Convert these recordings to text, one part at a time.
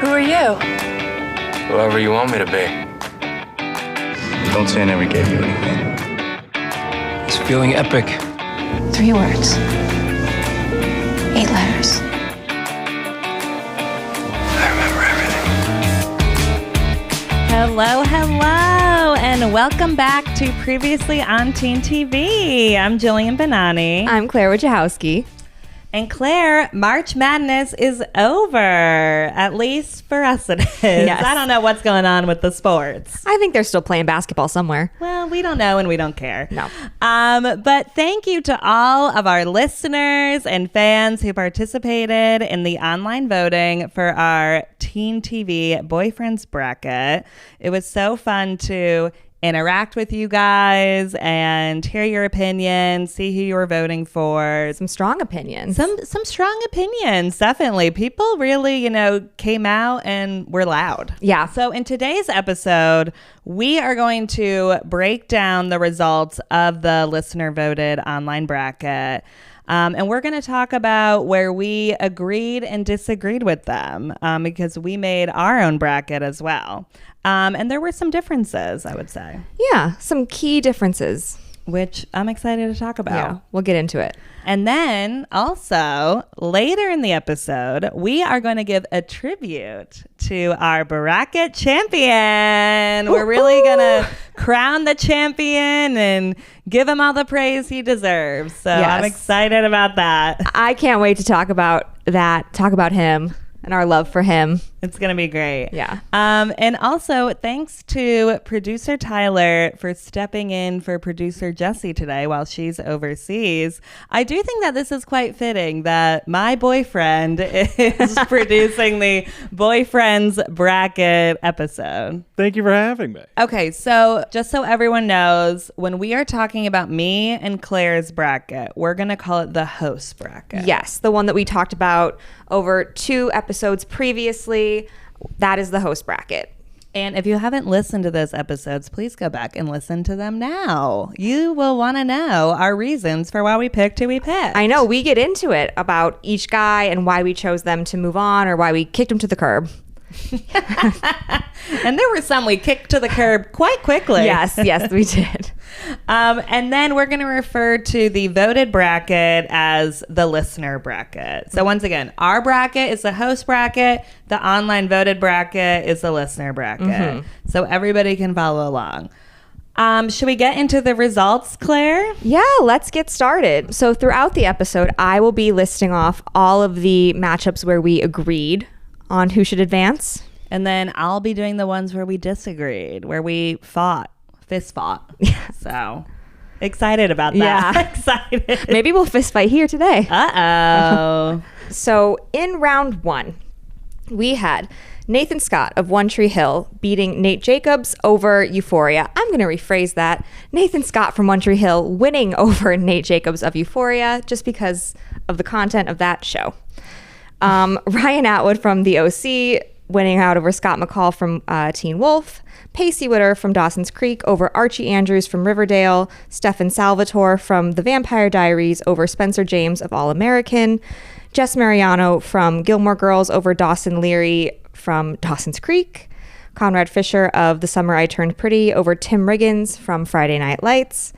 Who are you? Whoever you want me to be. Don't say I never gave you anything. It's feeling epic. 3 words. 8 letters. I remember everything. Hello, and welcome back to Previously on Teen TV. I'm Jillian Benani. I'm Claire Wojciechowski. And Claire, March Madness is over. At least for us it is. Yes. I don't know what's going on with the sports. I think they're still playing basketball somewhere. Well, we don't know and we don't care. No. But thank you to all of our listeners and fans who participated in the online voting for our Teen TV Boyfriends bracket. It was so fun to interact with you guys and hear your opinions, see who you were voting for. Some strong opinions. Some strong opinions, definitely. People really, came out and were loud. Yeah. So in today's episode, we are going to break down the results of the listener voted online bracket. And we're going to talk about where we agreed and disagreed with them because we made our own bracket as well. And there were some differences, I would say. Yeah, some key differences. Which I'm excited to talk about. Yeah, we'll get into it. And then also later in the episode, we are going to give a tribute to our bracket champion. We're really going to crown the champion and give him all the praise he deserves. So Yes. I'm excited about that. I can't wait to talk about that, talk about him and our love for him. It's going to be great. Yeah. And also, thanks to producer Tyler for stepping in for producer Jessie today while she's overseas. I do think that this is quite fitting that my boyfriend is producing the Boyfriends Bracket episode. Thank you for having me. Okay, so just so everyone knows, when we are talking about me and Claire's bracket, we're going to call it the host bracket. Yes, the one that we talked about over 2 episodes previously. That is the host bracket. And if you haven't listened to those episodes, please go back and listen to them now. You will want to know our reasons for why we picked who we picked. I know, we get into it about each guy and why we chose them to move on or why we kicked them to the curb. And there were some we kicked to the curb quite quickly. Yes, we did. And then we're going to refer to the voted bracket as the listener bracket. So once again, our bracket is the host bracket. The online voted bracket is the listener bracket. Mm-hmm. So everybody can follow along. Should we get into the results, Claire? Yeah, let's get started. So throughout the episode, I will be listing off all of the matchups where we agreed on who should advance. And then I'll be doing the ones where we disagreed, where we fist fought. Yeah. So excited about that. Yeah. Excited. Maybe we'll fist fight here today. Uh-oh. So in round 1, we had Nathan Scott of One Tree Hill beating Nate Jacobs over Euphoria. I'm going to rephrase that. Nathan Scott from One Tree Hill winning over Nate Jacobs of Euphoria just because of the content of that show. Ryan Atwood from The OC winning out over Scott McCall from Teen Wolf. Pacey Witter from Dawson's Creek over Archie Andrews from Riverdale. Stefan Salvatore from The Vampire Diaries over Spencer James of All American. Jess Mariano from Gilmore Girls over Dawson Leary from Dawson's Creek. Conrad Fisher of The Summer I Turned Pretty over Tim Riggins from Friday Night Lights.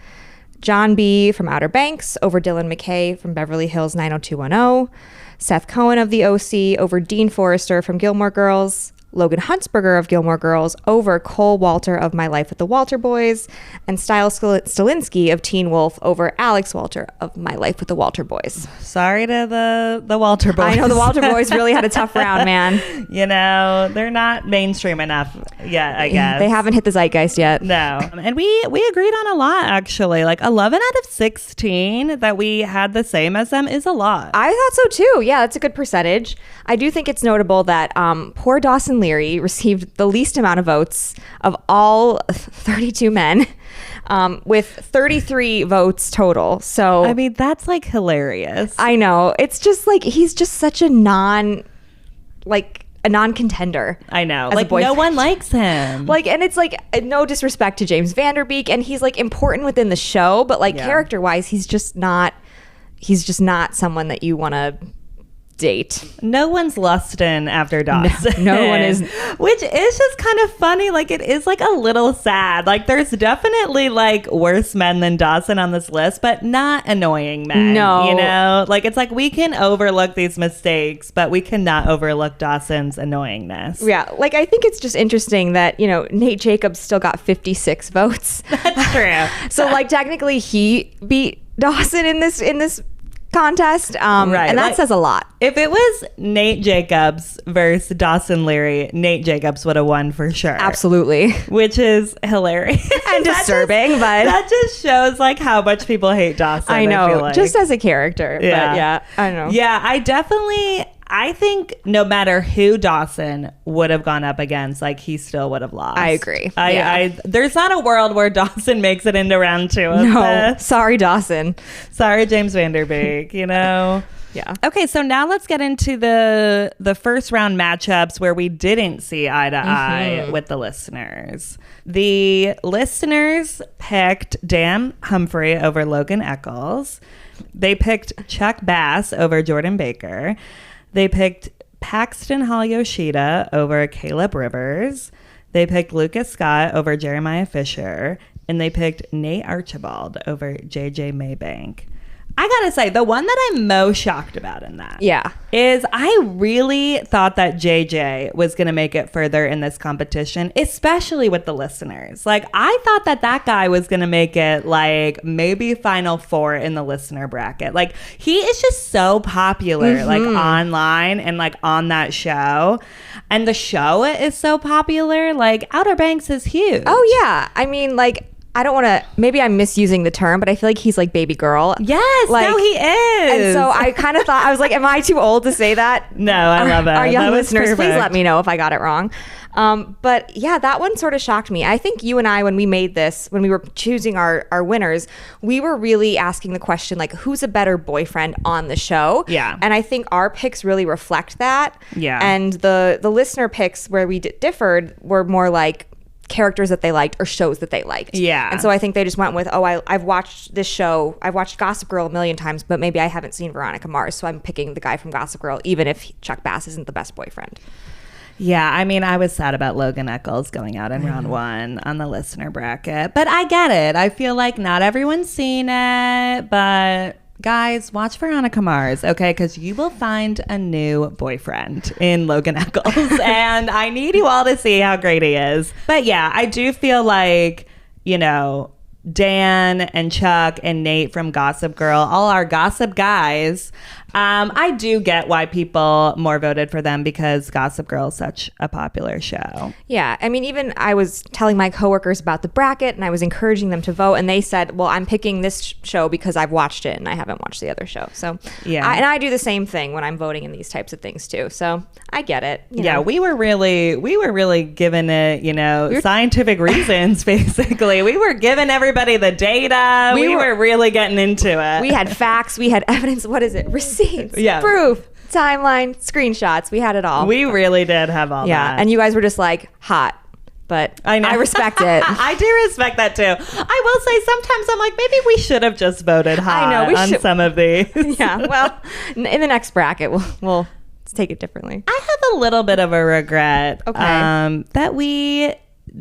John B. from Outer Banks over Dylan McKay from Beverly Hills 90210. Seth Cohen of The OC over Dean Forrester from Gilmore Girls. Logan Huntsberger of Gilmore Girls over Cole Walter of My Life with the Walter Boys, and Stiles Stilinski of Teen Wolf over Alex Walter of My Life with the Walter Boys. Sorry to the Walter Boys. I know the Walter Boys really had a tough round, man. They're not mainstream enough yet, I guess. They haven't hit the zeitgeist yet. No. And we agreed on a lot, actually. Like 11 out of 16 that we had the same as them is a lot. I thought so too. Yeah, that's a good percentage. I do think it's notable that poor Dawson Leary received the least amount of votes of all 32 men, with 33 votes total. So I mean, that's like hilarious. I know. It's just like he's just such a non-contender. I know. Like no one likes him. Like, and it's like no disrespect to James Vanderbeek, and he's like important within the show, but like character-wise, he's just not someone that you want to date. No one's lusting after Dawson. No one is. Which is just kind of funny. Like, it is like a little sad. Like, there's definitely like worse men than Dawson on this list, but not annoying men. No. You know? Like, it's like we can overlook these mistakes, but we cannot overlook Dawson's annoyingness. Yeah, like I think it's just interesting that, you know, Nate Jacobs still got 56 votes. That's true. So like technically he beat Dawson in this contest. Right. And that like, says a lot. If it was Nate Jacobs versus Dawson Leary, Nate Jacobs would have won for sure. Absolutely. Which is hilarious. And disturbing, but that just shows like how much people hate Dawson. I know, feel like. just as a character. Yeah. But yeah, I don't know. Yeah, I think no matter who Dawson would have gone up against, like he still would have lost. I agree. There's not a world where Dawson makes it into round 2 of No, this. sorry, Dawson. Sorry, James Vanderbeek, you know? Yeah. Okay, so now let's get into the first round matchups where we didn't see eye to eye with the listeners. The listeners picked Dan Humphrey over Logan Eccles. They picked Chuck Bass over Jordan Baker. They picked Paxton Hall-Yoshida over Caleb Rivers. They picked Lucas Scott over Jeremiah Fisher. And they picked Nate Archibald over JJ Maybank. I gotta say, the one that I'm most shocked about in that is I really thought that JJ was gonna make it further in this competition, especially with the listeners. Like, I thought that guy was gonna make it like maybe Final 4 in the listener bracket. Like, he is just so popular, like online and like on that show. And the show is so popular. Like, Outer Banks is huge. Oh yeah. I mean, like, I don't want to, maybe I'm misusing the term, but I feel like he's like baby girl. Yes, like, no, he is. And so I kind of thought, I was like, am I too old to say that? No, I love it. Our young That was listeners, please perfect. let me know if I got it wrong. But yeah, that one sort of shocked me. I think you and I, when we made this, when we were choosing our winners, we were really asking the question, like, who's a better boyfriend on the show? Yeah. And I think our picks really reflect that. Yeah. And the listener picks where we differed were more like characters that they liked or shows that they liked. Yeah. And so I think they just went with, I've watched this show. I've watched Gossip Girl a million times, but maybe I haven't seen Veronica Mars. So I'm picking the guy from Gossip Girl, even if Chuck Bass isn't the best boyfriend. Yeah, I mean, I was sad about Logan Eccles going out in round 1 on the listener bracket, but I get it. I feel like not everyone's seen it, but guys, watch Veronica Mars, okay? Because you will find a new boyfriend in Logan Eccles, and I need you all to see how great he is. But yeah, I do feel like, you know, Dan and Chuck and Nate from Gossip Girl, all our gossip guys, I do get why people more voted for them because Gossip Girl is such a popular show. Yeah. I mean, even I was telling my coworkers about the bracket and I was encouraging them to vote. And they said, well, I'm picking this show because I've watched it and I haven't watched the other show. So yeah. And I do the same thing when I'm voting in these types of things too. So I get it. You know. We were really giving it, you know, scientific reasons, basically. We were giving everybody the data. We were really getting into it. We had facts. We had evidence. What is it? Receipts. Yeah. Proof. Timeline. Screenshots. We had it all. We really did have all that. Yeah. And you guys were just like, hot. But I know. I respect it. I do respect that too. I will say sometimes I'm like, maybe we should have just voted hot on some of these. Yeah. Well, in the next bracket, we'll take it differently. I have a little bit of a regret that we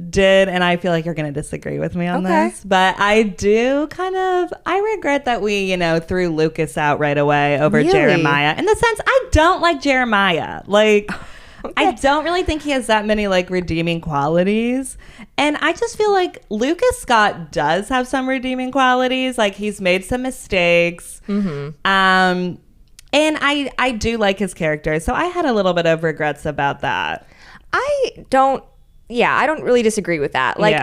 did, and I feel like you're going to disagree with me on this, but I regret that we, you know, threw Lucas out right away over Jeremiah. In the sense, I don't like Jeremiah. Like, I don't really think he has that many like redeeming qualities. And I just feel like Lucas Scott does have some redeeming qualities. Like, he's made some mistakes. And I do like his character. So I had a little bit of regrets about that. I don't really disagree with that. Like,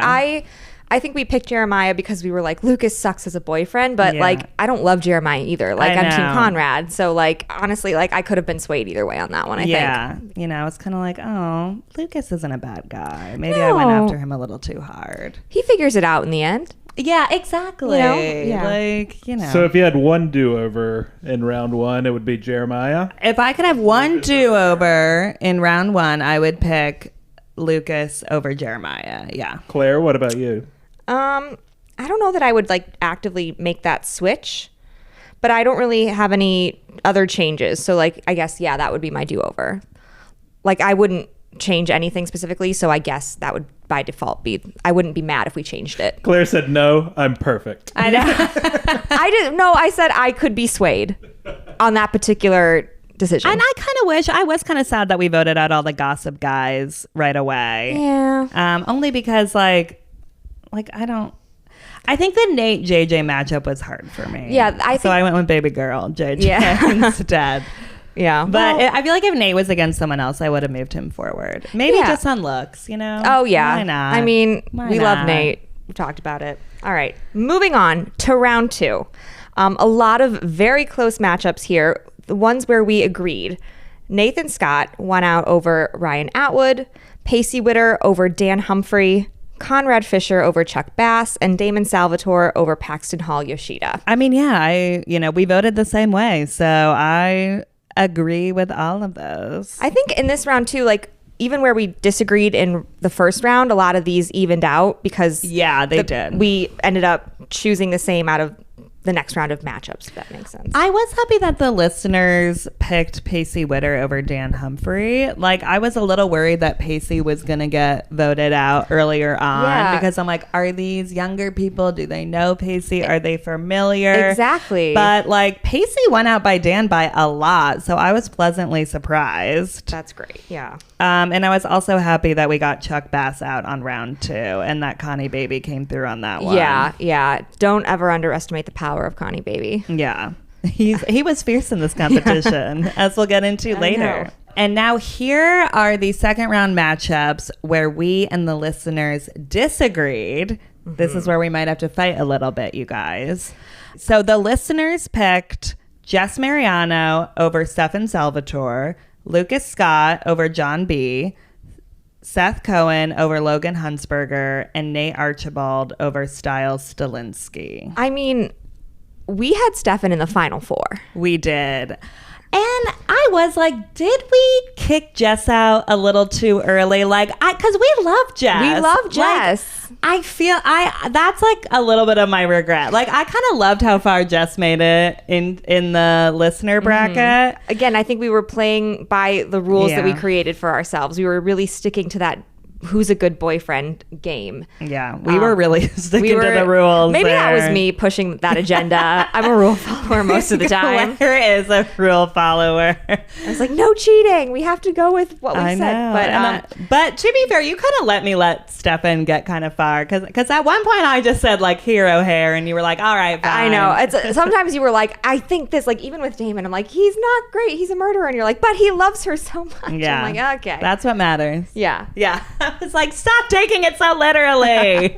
I think we picked Jeremiah because we were like, Lucas sucks as a boyfriend, but like, I don't love Jeremiah either. Like, I'm Team Conrad. So like, honestly, like, I could have been swayed either way on that one, I think. You know, it's kind of like, oh, Lucas isn't a bad guy. Maybe I went after him a little too hard. He figures it out in the end. Yeah, exactly. You know? Yeah. Like, you know. So if you had one do-over in round 1, it would be Jeremiah? If I could have one do-over in round 1, I would pick Lucas over Jeremiah. Yeah. Claire, what about you? I don't know that I would like actively make that switch, but I don't really have any other changes. So like, I guess, yeah, that would be my do-over. Like, I wouldn't change anything specifically, so I guess that would by default be, I wouldn't be mad if we changed it. Claire said, no, I'm perfect. I know. I said I could be swayed on that particular decision. And I kind of wish, I was kind of sad that we voted out all the gossip guys right away. Yeah. Only because I think the Nate JJ matchup was hard for me. Yeah, so I went with baby girl JJ instead. Yeah. But I feel like if Nate was against someone else, I would have moved him forward. Maybe just on looks, you know? Oh, yeah. Why not? I mean, Why we not? love Nate. We talked about it. All right. Moving on to round 2. A lot of very close matchups here. The ones where we agreed. Nathan Scott won out over Ryan Atwood, Pacey Witter over Dan Humphrey, Conrad Fisher over Chuck Bass, and Damon Salvatore over Paxton Hall Yoshida. I mean, yeah, we voted the same way. So I agree with all of those. I think in this round too, like even where we disagreed in the first round, a lot of these evened out because they did. We ended up choosing the same out of the next round of matchups, if that makes sense. I was happy that the listeners picked Pacey Witter over Dan Humphrey. Like, I was a little worried that Pacey was going to get voted out earlier on because I'm like, are these younger people? Do they know Pacey? Are they familiar? Exactly. But like, Pacey went out by Dan by a lot, so I was pleasantly surprised. That's great. Yeah. And I was also happy that we got Chuck Bass out on round 2 and that Connie Baby came through on that one. Yeah. Don't ever underestimate the power of Connie Baby. Yeah. He was fierce in this competition, as we'll get into later. know. And now here are the second round matchups where we and the listeners disagreed. This is where we might have to fight a little bit, you guys. So the listeners picked Jess Mariano over Stephen Salvatore, Lucas Scott over John B., Seth Cohen over Logan Hunsberger, and Nate Archibald over Styles Stalinsky. I mean, we had Stefan in the final 4. We did. And I was like, did we kick Jess out a little too early? Like, because we love Jess. We love Jess. Like, I feel that's like a little bit of my regret. Like, I kind of loved how far Jess made it in the listener bracket. Again, I think we were playing by the rules that we created for ourselves. We were really sticking to that who's a good boyfriend game. Yeah, we were really sticking to the rules. Maybe that there. was me pushing that agenda. I'm a rule follower most of the time. Claire is a rule follower. I was like, no cheating. We have to go with what we said. But to be fair, you kind of let Stefan get kind of far because at one point I just said like hero hair and you were like, all right, fine. I know. It's sometimes you were like, I think this, like even with Damon, I'm like, he's not great. He's a murderer. And you're like, but he loves her so much. Yeah. I'm like, okay. That's what matters. Yeah. Yeah. I was like, stop taking it so literally.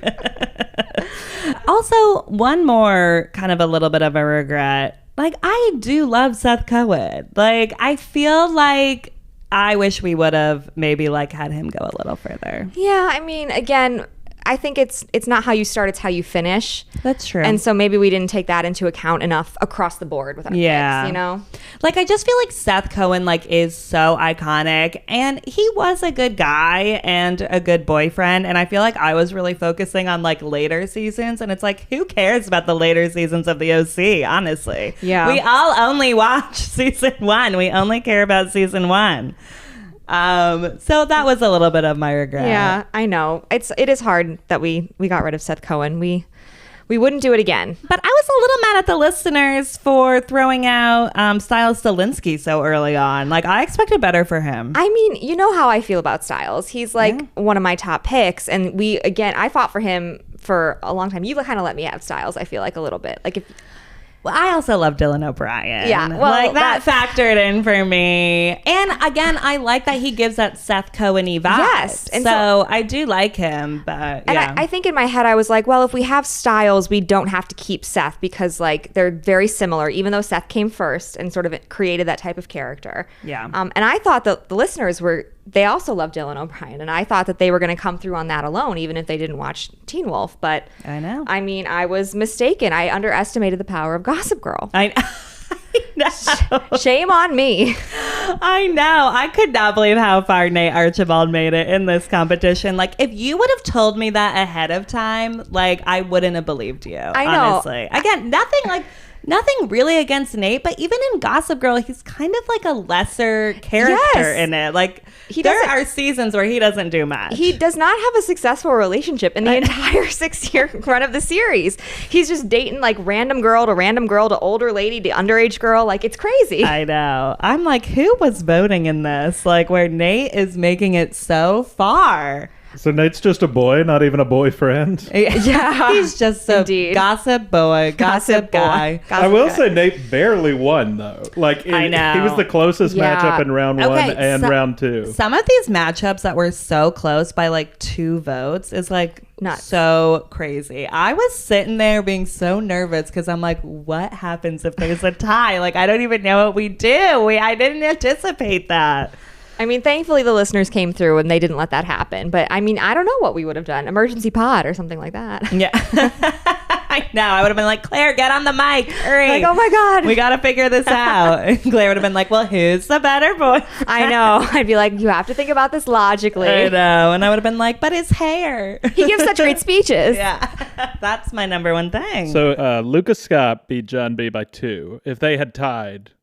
Also, one more kind of a little bit of a regret. Like, I do love Seth Cohen. Like, I feel like I wish we would have maybe like had him go a little further. Yeah. I mean, again, I think it's not how you start, it's how you finish. That's true. And so maybe we didn't take that into account enough across the board with our picks, you know? Like, I just feel like Seth Cohen, like, is so iconic. And he was a good guy and a good boyfriend. And I feel like I was really focusing on, like, later seasons. And it's like, who cares about the later seasons of the OC, honestly? Yeah. We all only watch season 1. We only care about season 1. So that was a little bit of my regret. Yeah, I know. It is hard that we got rid of Seth Cohen. We wouldn't do it again. But I was a little mad at the listeners for throwing out Styles Stalinsky so early on. Like, I expected better for him. I mean, you know how I feel about Styles. He's like one of my top picks. And I fought for him for a long time. You kind of let me have Styles, I feel like, a little bit. Like, if Well, I also love Dylan O'Brien. Yeah, well, like that factored in for me. And again, I like that he gives that Seth Cohen-y vibe. Yes, and so I do like him, but and yeah. I think in my head I was like, well, if we have Styles, we don't have to keep Seth because like they're very similar, even though Seth came first and sort of created that type of character. Yeah. And I thought that the listeners they also love Dylan O'Brien, and I thought that they were going to come through on that alone, even if they didn't watch Teen Wolf. But I know. I mean, I was mistaken. I underestimated the power of Gossip Girl. I know. Shame on me. I know. I could not believe how far Nate Archibald made it in this competition. Like, if you would have told me that ahead of time, like, I wouldn't have believed you. I know. Honestly. Again, nothing like nothing really against Nate, but even in Gossip Girl, he's kind of like a lesser character in it. Like, there are seasons where he doesn't do much. He does not have a successful relationship in the entire 6-year run of the series. He's just dating like random girl to older lady to underage girl. Like, it's crazy. I know. I'm like, who was voting in this? Like, where Nate is making it so far. So Nate's just a boy, not even a boyfriend. Yeah. He's just a gossip boy, gossip guy. I will say Nate barely won, though. Like, I know. He was the closest matchup in round one and round two. Some of these matchups that were so close by like 2 votes is like nuts. So crazy. I was sitting there being so nervous because I'm like, what happens if there's a tie? Like, I don't even know what we do. I didn't anticipate that. I mean, thankfully the listeners came through and they didn't let that happen. But I mean, I don't know what we would have done. Emergency pod or something like that. Yeah. I know. I would have been like, Claire, get on the mic. Hurry. Like, oh my God. We got to figure this out. And Claire would have been like, well, who's the better boy? I know. I'd be like, you have to think about this logically. I know. And I would have been like, but his hair. He gives such great speeches. Yeah. That's my number one thing. So Lucas Scott beat John B by 2. If they had tied,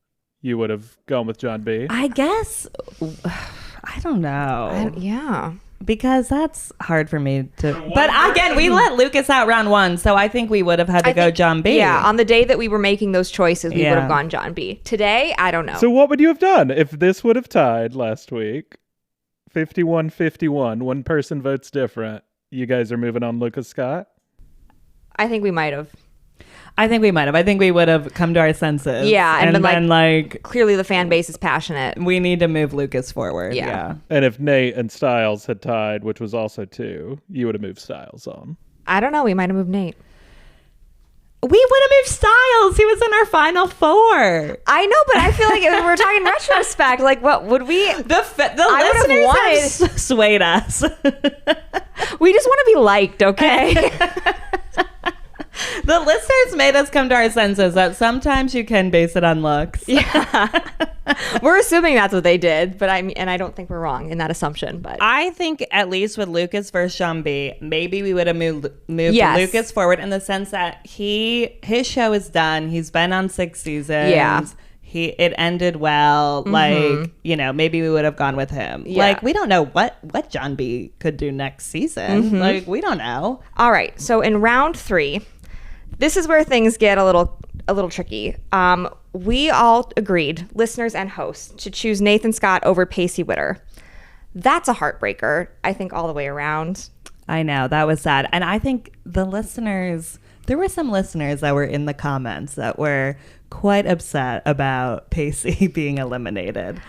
you would have gone with John B? I guess, I don't know. Yeah. Because that's hard for me to. But again, we let Lucas out round 1, so I think we would have had to go John B. Yeah, on the day that we were making those choices, we would have gone John B. Today, I don't know. So what would you have done if this would have tied last week? 51-51. One person votes different. You guys are moving on Lucas Scott? I think we might have. I think we might have. I think we would have come to our senses. Yeah, and been like, clearly the fan base is passionate. We need to move Lucas forward. Yeah. And if Nate and Styles had tied, which was also 2, you would have moved Styles on. I don't know. We might have moved Nate. We would have moved Styles. He was in our final 4. I know, but I feel like if we're talking retrospect, like what would we? The listeners have swayed us. We just want to be liked, okay? The listeners made us come to our senses that sometimes you can base it on looks. Yeah. We're assuming that's what they did, but I don't think we're wrong in that assumption. But I think at least with Lucas versus John B, maybe we would have moved Lucas forward in the sense that his show is done. He's been on 6 seasons. Yeah. It ended well. Like, maybe we would have gone with him. Yeah. Like, we don't know what John B could do next season. Like, we don't know. All right. So in round 3, this is where things get a little tricky. We all agreed, listeners and hosts, to choose Nathan Scott over Pacey Witter. That's a heartbreaker, I think, all the way around. I know. That was sad. And I think there were some listeners that were in the comments that were quite upset about Pacey being eliminated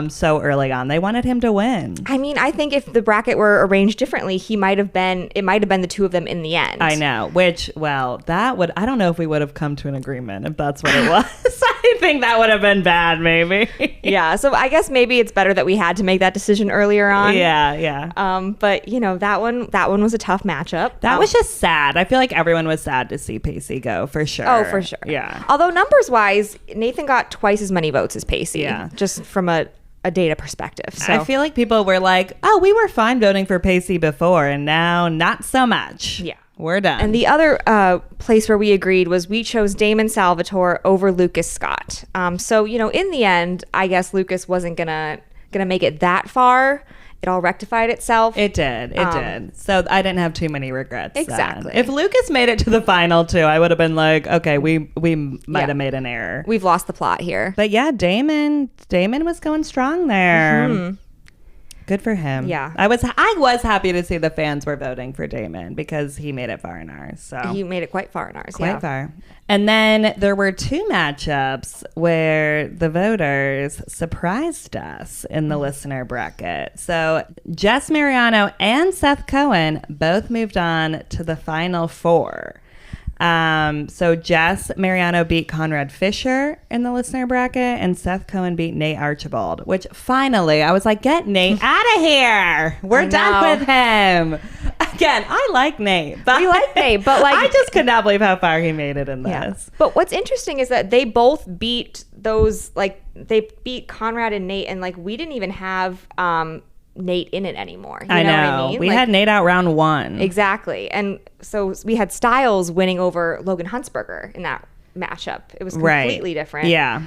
so early on. They wanted him to win. I mean, I think if the bracket were arranged differently, it might have been the 2 of them in the end. I know, I don't know if we would have come to an agreement if that's what it was. I think that would have been bad, maybe. Yeah, so I guess maybe it's better that we had to make that decision earlier on. Yeah. But that one was a tough matchup. That was just sad. I feel like everyone was sad to see Pacey go, for sure. Oh, for sure. Yeah. Although numbers wise, Nathan got twice as many votes as Pacey. Yeah. Just from a data perspective. So I feel like people were like, oh, we were fine voting for Pacey before, and now not so much. Yeah. We're done. And the other place where we agreed was we chose Damon Salvatore over Lucas Scott. So, in the end, I guess Lucas wasn't gonna make it that far. It all rectified itself. It did. It did. So I didn't have too many regrets. Exactly. Then. If Lucas made it to the final 2, I would have been like, okay, we might have made an error. We've lost the plot here. But yeah, Damon was going strong there. Mm-hmm. Good for him. Yeah. I was happy to see the fans were voting for Damon because he made it far in ours. So he made it quite far in ours. Quite far. And then there were 2 matchups where the voters surprised us in the listener bracket. So Jess Mariano and Seth Cohen both moved on to the final 4. So Jess Mariano beat Conrad Fisher in the listener bracket, and Seth Cohen beat Nate Archibald, which finally I was like, get Nate out of here. We're done with him. Again, I like Nate. But we like Nate, but I just could not believe how far he made it in this. Yeah. But what's interesting is that they both beat they beat Conrad and Nate, and we didn't even have Nate in it anymore. You know what I mean? We had Nate out round 1. Exactly. And so we had Styles winning over Logan Huntsberger in that matchup. It was completely different. Yeah.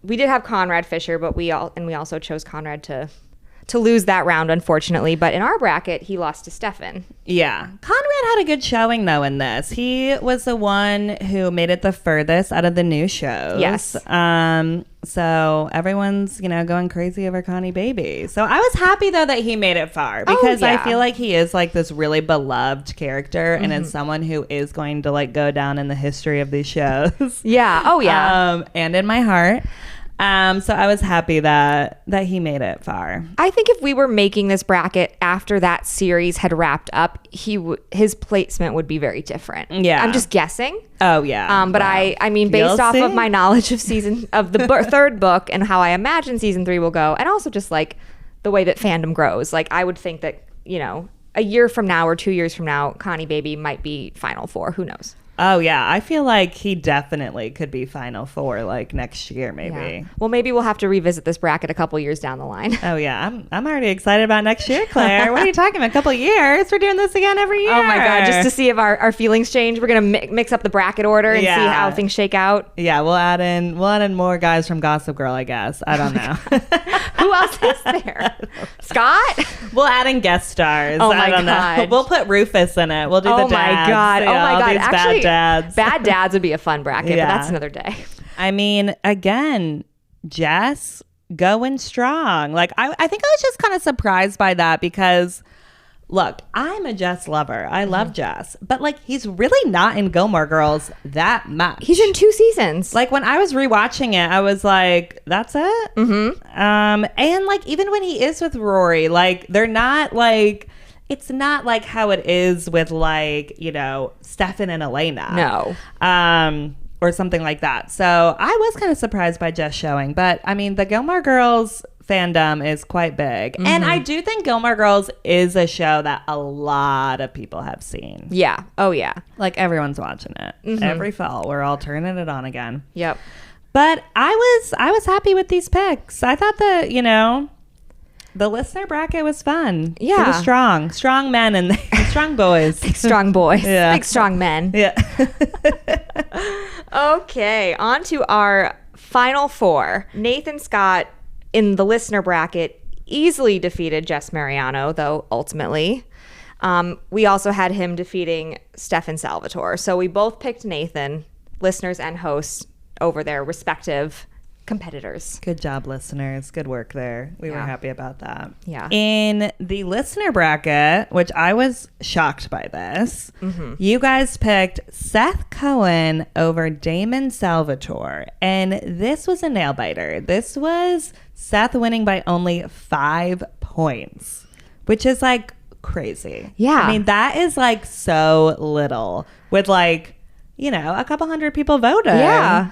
We did have Conrad Fisher, but we also chose Conrad to lose that round, unfortunately. But in our bracket, he lost to Stefan. Yeah. Conrad had a good showing, though, in this. He was the one who made it the furthest out of the new shows. Yes. So everyone's, going crazy over Connie Baby. So I was happy, though, that he made it far because I feel like he is like this really beloved character and it's someone who is going to like go down in the history of these shows. Yeah. Oh, yeah. And in my heart. So I was happy that he made it far. I think if we were making this bracket after that series had wrapped up, his placement would be very different. Yeah. I'm just guessing. Oh yeah. But wow. I mean, based off of my knowledge of the third book and how I imagine season 3 will go, and also just like the way that fandom grows, like I would think that, a year from now or 2 years from now, Connie Baby might be Final 4. Who knows? Oh yeah, I feel like he definitely could be Final 4 like next year maybe. Yeah. Well, maybe we'll have to revisit this bracket a couple years down the line. Oh yeah, I'm already excited about next year, Claire. What are you talking about? A couple years? We're doing this again every year. Oh my god, just to see if our feelings change. We're gonna mix up the bracket order and see how things shake out. Yeah, we'll add in more guys from Gossip Girl, I guess. I don't know. Who else is there? Scott? We'll add in guest stars. Oh I don't god, know. We'll put Rufus in it. We'll do the dads. Oh my god. These Actually, bad dads. Bad dads would be a fun bracket, but that's another day. I mean, again, Jess going strong. Like I think I was just kind of surprised by that because look, I'm a Jess lover. I love Jess, but like he's really not in Gilmore Girls that much. He's in 2 seasons. Like when I was rewatching it, I was like, that's it. And like even when he is with Rory, like they're not like. It's not like how it is with like, Stefan and Elena. No. Or something like that. So I was kind of surprised by Jess showing. But I mean, the Gilmore Girls fandom is quite big. And I do think Gilmore Girls is a show that a lot of people have seen. Yeah. Oh, yeah. Like everyone's watching it. Every fall. We're all turning it on again. Yep. But I was happy with these picks. I thought that, the listener bracket was fun. Yeah. It was strong. Strong men and strong boys. Big strong boys. Yeah. Big strong men. Yeah. Okay. On to our final 4. Nathan Scott in the listener bracket easily defeated Jess Mariano, though, ultimately. We also had him defeating Stefan Salvatore. So we both picked Nathan, listeners and hosts, over their respective competitors. Good job, listeners. Good work there. We were happy about that. Yeah. In the listener bracket, which I was shocked by this, you guys picked Seth Cohen over Damon Salvatore. And this was a nail biter. This was Seth winning by only 5 points, which is like crazy. Yeah. I mean, that is like so little with like, a couple hundred people voting. Yeah.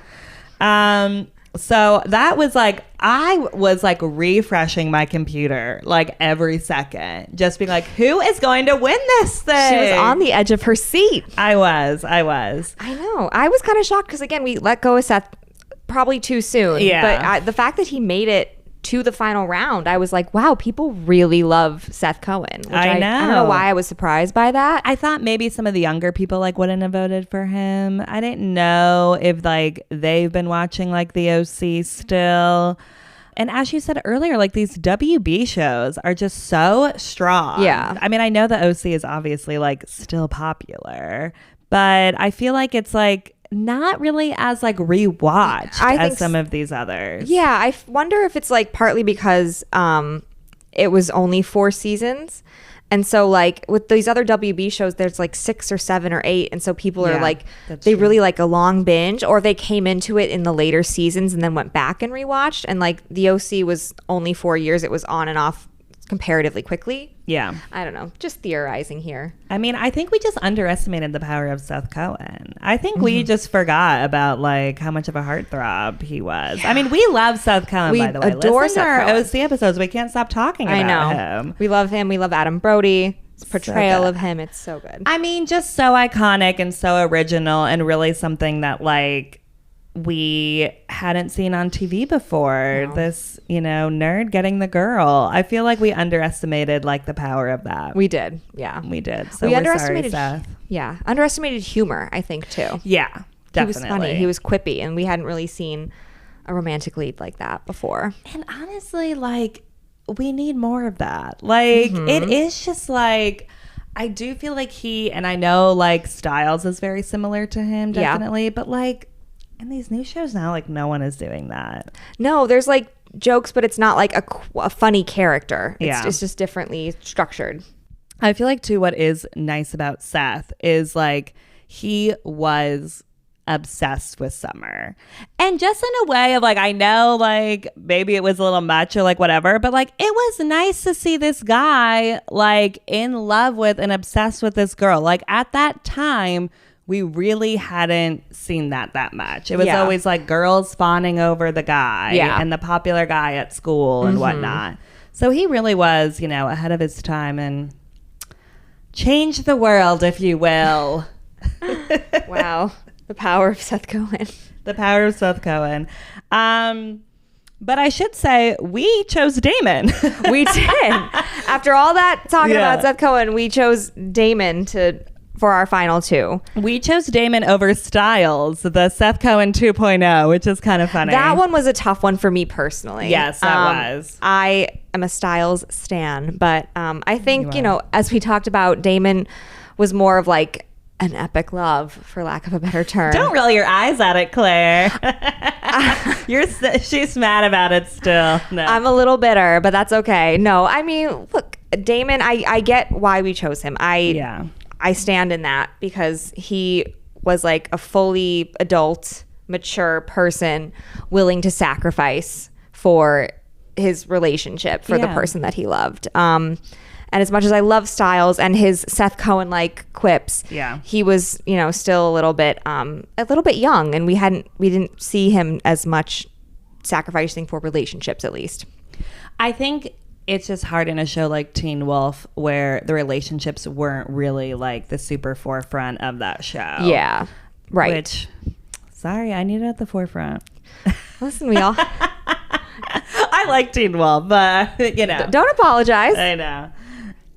So that was like, I was like refreshing my computer like every second, just being like, who is going to win this thing? She was on the edge of her seat. I was. I know. I was kind of shocked because, again, we let go of Seth probably too soon. Yeah. But the fact that he made it to the final round, I was like, wow, people really love Seth Cohen. Which I know. I don't know why I was surprised by that. I thought maybe some of the younger people like wouldn't have voted for him. I didn't know if like they've been watching like the OC still. And as you said earlier, like these WB shows are just so strong. Yeah. I mean, I know the OC is obviously like still popular, but I feel like it's like not really as like rewatched as some of these others. Yeah, I wonder if it's like partly because it was only 4 seasons. And so like with these other WB shows, there's like 6 or 7 or 8. And so people are like, they really like a long binge, or they came into it in the later seasons and then went back and rewatched. And like the OC was only 4 years. It was on and off comparatively quickly. Yeah. I don't know. Just theorizing here. I mean, I think we just underestimated the power of Seth Cohen. I think we just forgot about like how much of a heartthrob he was. Yeah. I mean, we love Seth Cohen, by the way. Adore Listen Seth to our Cohen. OC episodes. We can't stop talking about him. We love him. We love Adam Brody. His portrayal of him. It's so good. I mean, just so iconic and so original, and really something that like we hadn't seen on TV before. No. This, nerd getting the girl. I feel like we underestimated like the power of that. We did. Yeah. We did. So we we're underestimated sorry, Seth. Yeah. Underestimated humor, I think, too. Yeah. Definitely. He was funny. He was quippy, and we hadn't really seen a romantic lead like that before. And honestly, like, we need more of that. Like, it is just like, I do feel like and I know like Styles is very similar to him, definitely, but like in these new shows now, like no one is doing that. No, there's like jokes, but it's not like a funny character. It's just differently structured. I feel like too, what is nice about Seth is like he was obsessed with Summer, and just in a way of like, I know like maybe it was a little much or like whatever, but like it was nice to see this guy like in love with and obsessed with this girl. Like at that time we really hadn't seen that much. It was always like girls fawning over the guy and the popular guy at school and whatnot. So he really was, you know, ahead of his time and changed the world, if you will. Wow. The power of Seth Cohen. The power of Seth Cohen. But I should say, we chose Damon. We did. After all that talking about Seth Cohen, we chose Damon for our final two. We chose Damon over Styles, the Seth Cohen 2.0, which is kind of funny. That one was a tough one for me personally. Yes, that was. I am a Styles stan, but I think, you know, as we talked about, Damon was more of like an epic love, for lack of a better term. Don't roll your eyes at it, Claire. She's mad about it still. No. I'm a little bitter, but that's okay. No, I mean, look, Damon, I get why we chose him. I stand in that because he was like a fully adult, mature person willing to sacrifice for his relationship, for the person that he loved. And as much as I love Styles and his Seth Cohen-like quips, he was, you know, still a little bit young, and we didn't see him as much sacrificing for relationships, at least. I think it's just hard in a show like Teen Wolf where the relationships weren't really like the super forefront of that show. Yeah, right. Which, sorry, I need it at the forefront. Listen, we all... I like Teen Wolf, but, you know. Don't apologize. I know.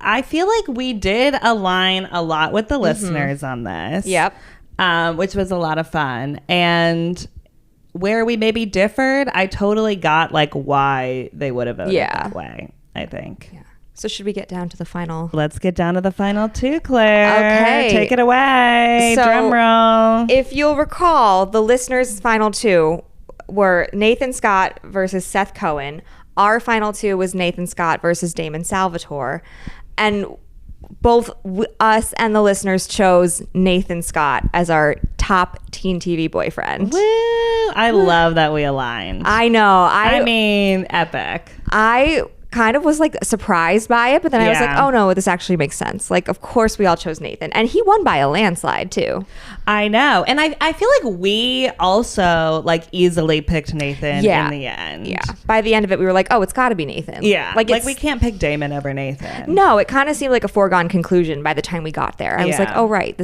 I feel like we did align a lot with the listeners on this. Yep. Which was a lot of fun. And where we maybe differed, I totally got like why they would have voted that way, I think. Yeah. So should we get down to the final? Let's get down to the final two, Claire. Okay. Take it away. So, drum roll. If you'll recall, the listeners' final two were Nathan Scott versus Seth Cohen. Our final two was Nathan Scott versus Damon Salvatore. And both us and the listeners chose Nathan Scott as our top teen TV boyfriend. Woo! I love that we aligned. I know. I mean, epic. I kind of was like surprised by it, but then I was like, oh no, this actually makes sense. Like, of course we all chose Nathan, and he won by a landslide too. I know. And I feel like we also like easily picked Nathan in the end. Yeah. By the end of it, we were like, oh, it's got to be Nathan. Yeah. Like we can't pick Damon over Nathan. No, it kind of seemed like a foregone conclusion by the time we got there. I was like, oh, right.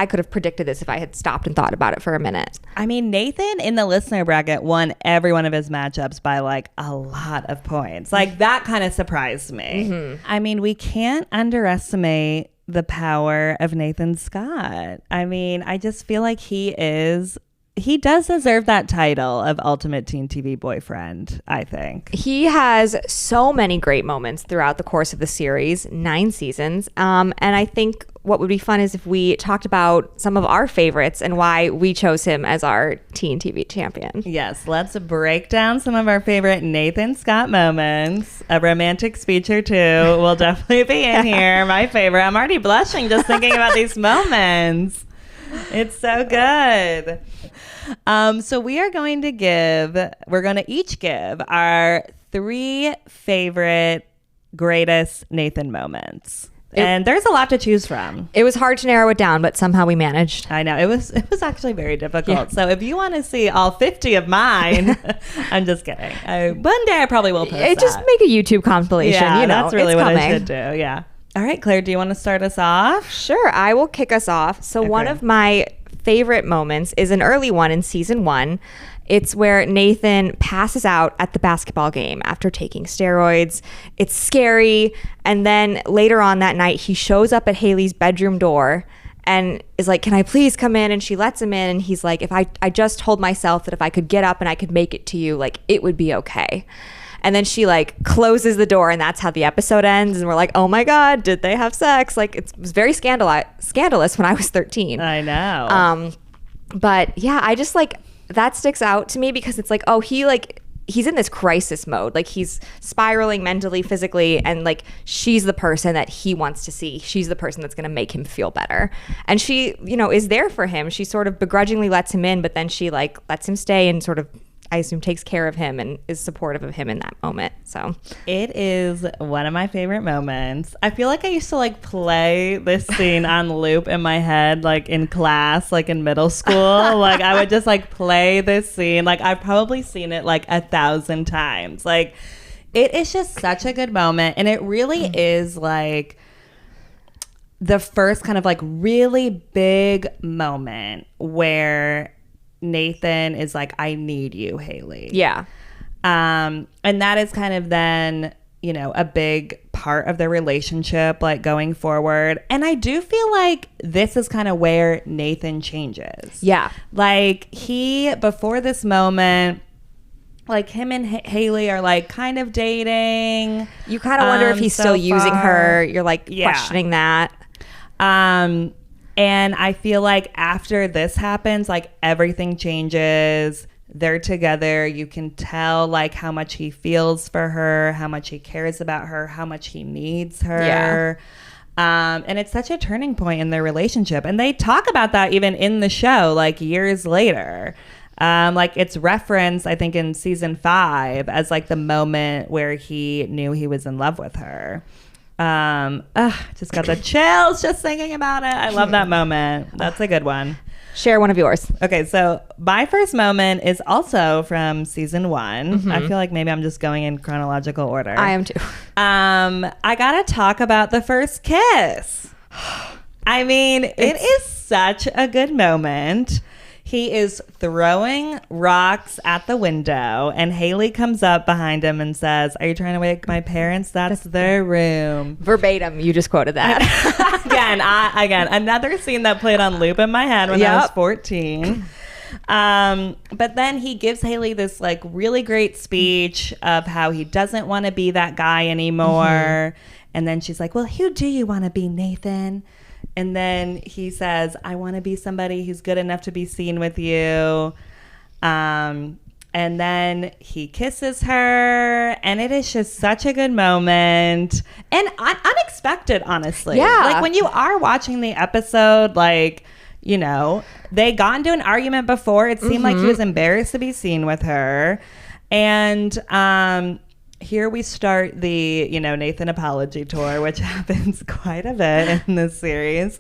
I could have predicted this if I had stopped and thought about it for a minute. I mean, Nathan in the listener bracket won every one of his matchups by like a lot of points. Like that kind of surprised me. I mean, we can't underestimate the power of Nathan Scott. I mean, I just feel like he does deserve that title of Ultimate Teen TV Boyfriend, I think. He has so many great moments throughout the course of the series, 9 seasons. And I think what would be fun is if we talked about some of our favorites and why we chose him as our Teen TV champion. Yes, let's break down some of our favorite Nathan Scott moments. A romantic speech or two will definitely be in here. My favorite. I'm already blushing just thinking about these moments. It's so good. So we're going to each give our 3 favorite greatest Nathan moments. And there's a lot to choose from. It was hard to narrow it down, but somehow we managed. I know. It was actually very difficult. Yeah. So if you want to see all 50 of mine, I'm just kidding. One day I probably will post that. Just make a YouTube compilation. Yeah, you know, that's really what I should do. Yeah. All right, Claire, do you want to start us off? Sure. I will kick us off. So one of my favorite moments is an early one in season 1. It's where Nathan passes out at the basketball game after taking steroids. It's scary. And then later on that night, he shows up at Haley's bedroom door and is like, can I please come in? And she lets him in, and he's like, if I just told myself that if I could get up and I could make it to you, like it would be okay. And then she like closes the door, and that's how the episode ends. And we're like, oh my God, did they have sex? Like it was very scandalous when I was 13. I know. But yeah, I just like, that sticks out to me because it's like, oh, he's in this crisis mode. Like he's spiraling mentally, physically, and like she's the person that he wants to see. She's the person that's going to make him feel better. And she, is there for him. She sort of begrudgingly lets him in, but then she like lets him stay and sort of, I assume, takes care of him and is supportive of him in that moment. So it is one of my favorite moments. I feel like I used to like play this scene on loop in my head, like in class, like in middle school. Like I would just like play this scene. Like I've probably seen it like 1,000 times. Like it is just such a good moment. And it really is like the first kind of like really big moment where Nathan is like, I need you, Haley. yeah. And that is kind of then, a big part of their relationship, like going forward. And I do feel like this is kind of where Nathan changes. Yeah. Like before this moment, like him and Haley are like kind of dating. You kind of wonder if he's so still using far. her. You're like questioning that. And I feel like after this happens, like everything changes. They're together. You can tell like how much he feels for her, how much he cares about her, how much he needs her. Yeah. And it's such a turning point in their relationship. And they talk about that even in the show, like years later. Like it's referenced, I think, in season 5 as like the moment where he knew he was in love with her. Just got the chills just thinking about it. I love that moment. That's a good one. Share one of yours. Okay, so my first moment is also from season 1. Mm-hmm. I feel like maybe I'm just going in chronological order. I am too. I gotta talk about the first kiss. I mean, it is such a good moment. He is throwing rocks at the window, and Haley comes up behind him and says, "Are you trying to wake my parents? That's their room." Verbatim, you just quoted that. Again, another scene that played on loop in my head when I was 14. But then he gives Haley this like really great speech of how he doesn't want to be that guy anymore. Mm-hmm. And then she's like, "Well, who do you want to be, Nathan?" And then he says, "I want to be somebody who's good enough to be seen with you." And then he kisses her, and it is just such a good moment and unexpected, honestly. Yeah. Like when you are watching the episode, like, they got into an argument before. It seemed like he was embarrassed to be seen with her. And here we start the, Nathan apology tour, which happens quite a bit in this series.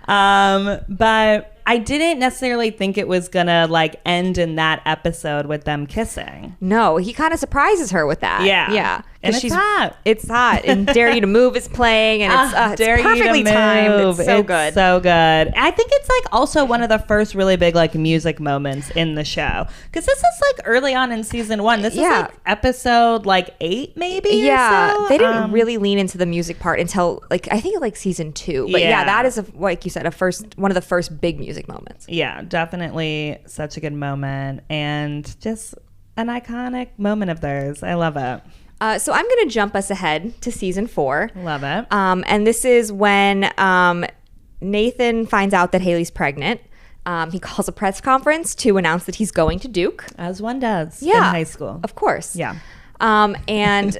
But I didn't necessarily think it was gonna like end in that episode with them kissing. No, he kind of surprises her with that. Yeah. And it's hot. It's hot. And Dare You to Move is playing, and it's perfectly timed. It's so good. So good. I think it's like also one of the first really big like music moments in the show, because this is like early on in season 1. This is like episode like 8 maybe. Yeah, or so. They didn't really lean into the music part until like I think like season 2. But yeah, that is like you said, one of the first big music moments. Yeah, definitely such a good moment, and just an iconic moment of theirs. I love it. So I'm going to jump us ahead to season 4. Love it. And this is when Nathan finds out that Haley's pregnant. He calls a press conference to announce that he's going to Duke. As one does in high school. Of course. Yeah. And,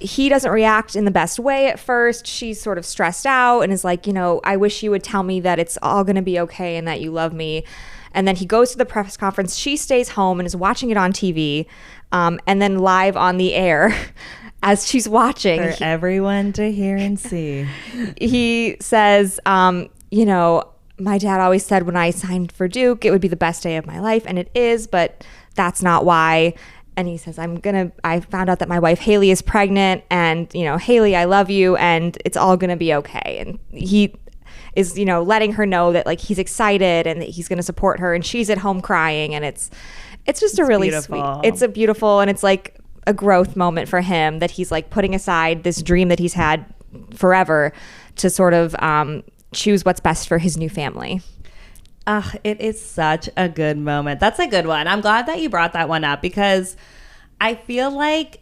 he doesn't react in the best way at first. She's sort of stressed out and is like, I wish you would tell me that it's all going to be okay and that you love me. And then he goes to the press conference. She stays home and is watching it on TV. And then live on the air as she's watching. For everyone to hear and see. He says, my dad always said when I signed for Duke, it would be the best day of my life. And it is, but that's not why. And he says, I found out that my wife Haley is pregnant, and, Haley, I love you, and it's all going to be okay. And he is, letting her know that like he's excited and that he's going to support her, and she's at home crying, and it's just a really beautiful. Sweet. It's a beautiful, and it's like a growth moment for him that he's like putting aside this dream that he's had forever to sort of choose what's best for his new family. It is such a good moment. That's a good one. I'm glad that you brought that one up because I feel like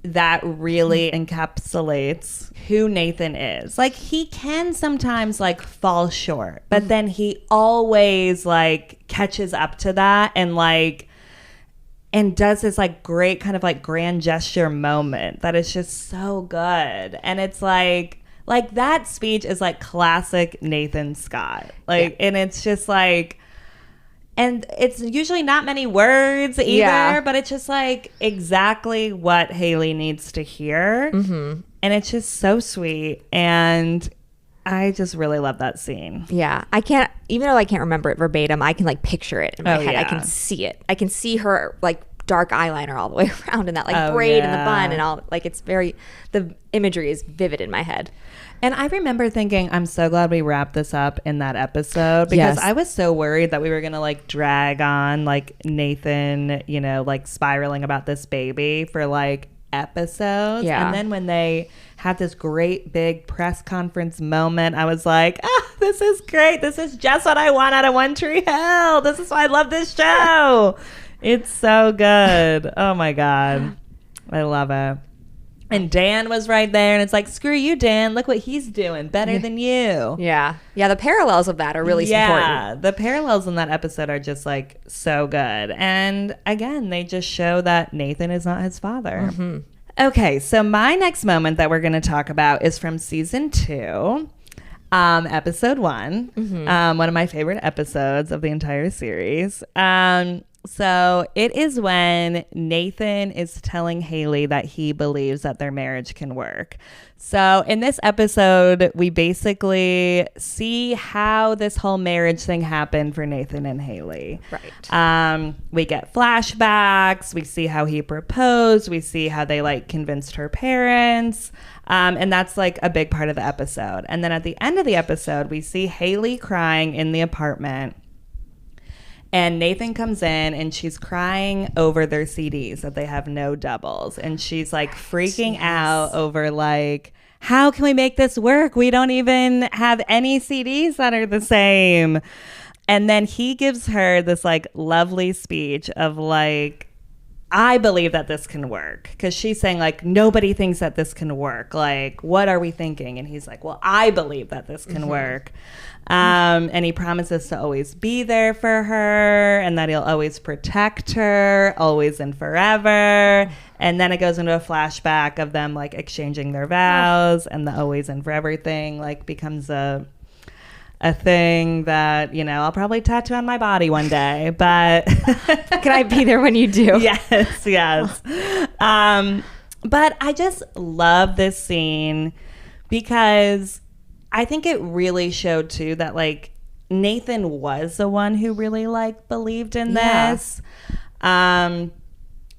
that really encapsulates who Nathan is. Like, he can sometimes like fall short, but then he always like catches up to that and does this like great kind of like grand gesture moment that is just so good. And it's like that speech is like classic Nathan Scott. And it's just like, and it's usually not many words either, but it's just like exactly what Haley needs to hear. And it's just so sweet. And I just really love that scene. Yeah. I can't, even though I can't remember it verbatim, I can like picture it in my head. Yeah. I can see it. I can see her like dark eyeliner all the way around and that like braid and the bun and all. Like, it's very, the imagery is vivid in my head. And I remember thinking, I'm so glad we wrapped this up in that episode because I was so worried that we were going to like drag on like Nathan, you know, like spiraling about this baby for like episodes. Yeah. And then when they had this great big press conference moment, I was like, this is great. This is just what I want out of One Tree Hill. This is why I love this show. It's so good. Oh my God. I love it. And Dan was right there, and it's like, screw you, Dan. Look what he's doing. Better than you. Yeah. Yeah, the parallels of that are really important. Yeah, the parallels in that episode are just, like, so good. And, again, they just show that Nathan is not his father. Okay, so my next moment that we're going to talk about is from season 2, episode 1. One of my favorite episodes of the entire series. So it is when Nathan is telling Haley that he believes that their marriage can work. So in this episode, we basically see how this whole marriage thing happened for Nathan and Haley. Right. We get flashbacks. We see how he proposed. We see how they like convinced her parents. And that's like a big part of the episode. And then at the end of the episode, we see Haley crying in the apartment. And Nathan comes in and she's crying over their CDs that they have no doubles. And she's like freaking out over like, how can we make this work? We don't even have any CDs that are the same. And then he gives her this like lovely speech of like, I believe that this can work. Because she's saying like, nobody thinks that this can work. Like, what are we thinking? And he's like, well, I believe that this can work. And he promises to always be there for her and that he'll always protect her, always and forever. And then it goes into a flashback of them like exchanging their vows, and the always and forever thing like becomes a thing that, you know, I'll probably tattoo on my body one day, but can I be there when you do? Yes. But I just love this scene because I think it really showed too that like Nathan was the one who really like believed in this.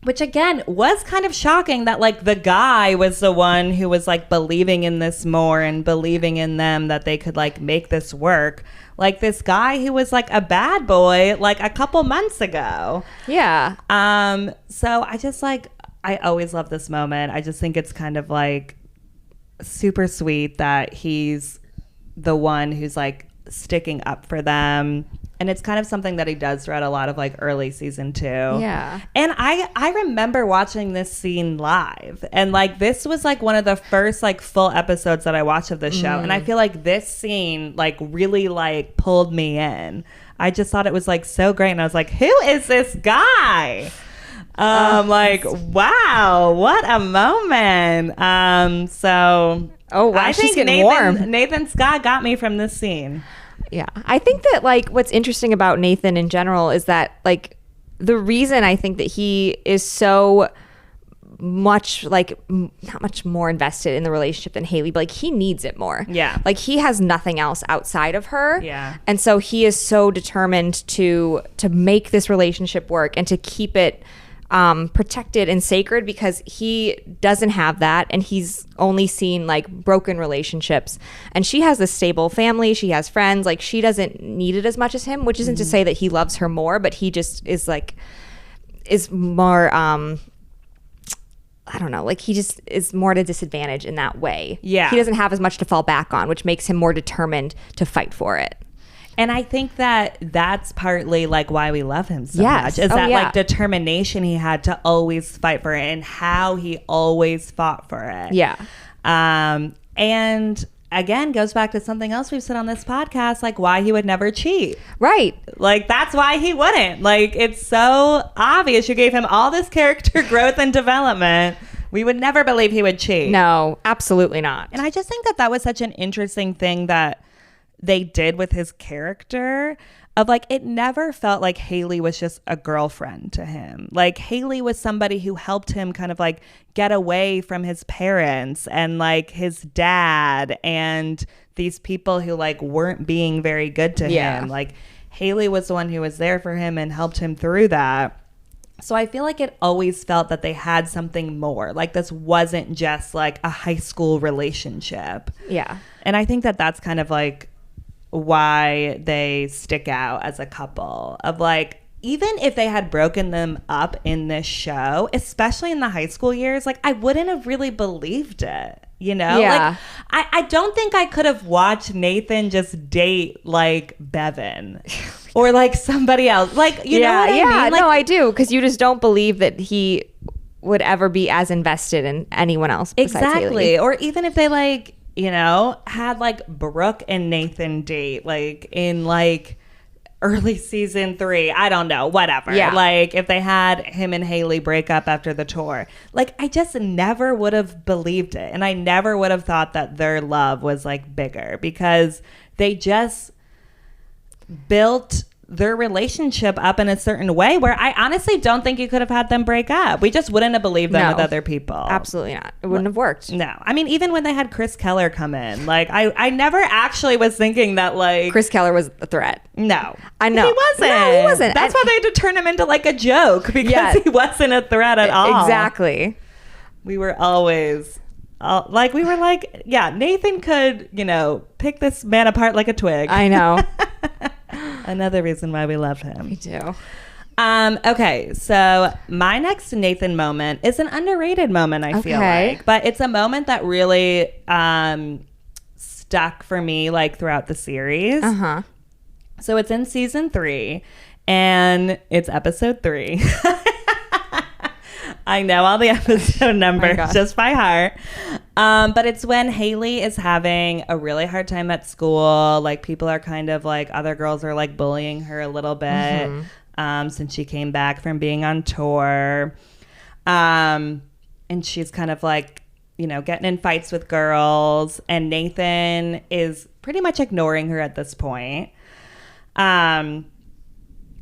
Which again was kind of shocking that like the guy was the one who was like believing in this more and believing in them that they could like make this work. Like this guy who was like a bad boy like a couple months ago. Yeah. So I just like, I always love this moment. I just think it's kind of like super sweet that he's the one who's like sticking up for them. And it's kind of something that he does throughout a lot of like early season 2. Yeah. And I remember watching this scene live, and like this was like one of the first like full episodes that I watched of the show. And I feel like this scene like really like pulled me in. I just thought it was like so great. And I was like, who is this guy? Like, wow, what a moment. So oh wow, I she's think getting warm. Nathan Scott got me from this scene. Yeah. I think that like what's interesting about Nathan in general is that like the reason I think that he is so much like not much more invested in the relationship than Haley, but like he needs it more. Yeah. Like he has nothing else outside of her. Yeah. And so he is so determined to make this relationship work and to keep it protected and sacred because he doesn't have that, and he's only seen like broken relationships. And she has this stable family, she has friends, like she doesn't need it as much as him, which isn't to say that he loves her more, but he just is like is more I don't know, like he just is more at a disadvantage in that way. Yeah. He doesn't have as much to fall back on, which makes him more determined to fight for it. And I think that that's partly like why we love him so Yes. much is Oh, that yeah. like determination he had to always fight for it and how he always fought for it. Yeah. And again, goes back to something else we've said on this podcast, like why he would never cheat. Right. Like that's why he wouldn't. Like it's so obvious. You gave him all this character growth and development. We would never believe he would cheat. No, absolutely not. And I just think that that was such an interesting thing that they did with his character of like, it never felt like Haley was just a girlfriend to him. Like Haley was somebody who helped him kind of like get away from his parents and like his dad and these people who like weren't being very good to him. Like Haley was the one who was there for him and helped him through that. So I feel like it always felt that they had something more. Like this wasn't just like a high school relationship. Yeah. And I think that that's kind of like why they stick out as a couple of like, even if they had broken them up in this show, especially in the high school years, like I wouldn't have really believed it. You know, Yeah. like I don't think I could have watched Nathan just date like Bevan or like somebody else. Like, you know what I mean? Like, no, I do, because you just don't believe that he would ever be as invested in anyone else besides exactly. Haley. Or even if they like, you know, had like Brooke and Nathan date like in like early season 3, I don't know, whatever. Yeah. Like if they had him and Haley break up after the tour, like I just never would have believed it. And I never would have thought that their love was like bigger because they just built their relationship up in a certain way where I honestly don't think you could have had them break up. We just wouldn't have believed them No. with other people. Absolutely not. It wouldn't have worked. No. I mean, even when they had Chris Keller come in, like I never actually was thinking that like Chris Keller was a threat. no. I know. He wasn't. No, he wasn't. That's why they had to turn him into like a joke because Yeah. he wasn't a threat at all. Exactly. We were always like, we were like, yeah, Nathan could, you know, pick this man apart like a twig. I know. Another reason why we love him. Me too. Okay, so my next Nathan moment is an underrated moment, I feel Okay. like. But it's a moment that really stuck for me like throughout the series. Uh-huh. So it's in season 3 and it's episode 3. I know all the episode numbers gosh. just by heart. But it's when Haley is having a really hard time at school. Like people are kind of like, other girls are like bullying her a little bit since she came back from being on tour. And she's kind of like, you know, getting in fights with girls. And Nathan is pretty much ignoring her at this point.